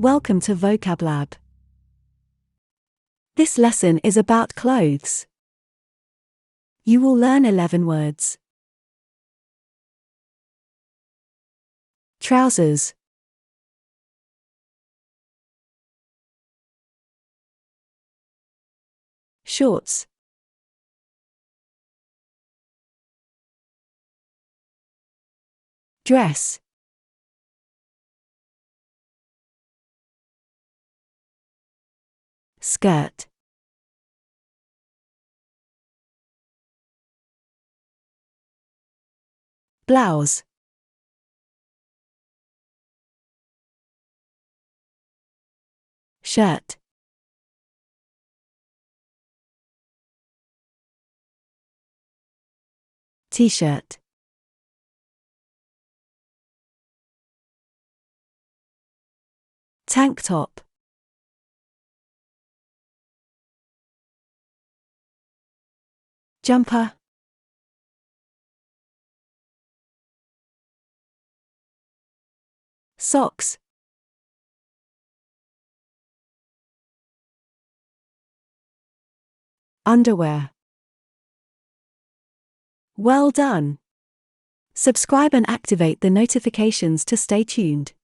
Welcome to Vocab Lab. This lesson is about clothes. You will learn 11 words. Trousers, shorts, dress, skirt, blouse, shirt, t-shirt, tank top, jumper, socks, underwear. Well done! Subscribe and activate the notifications to stay tuned.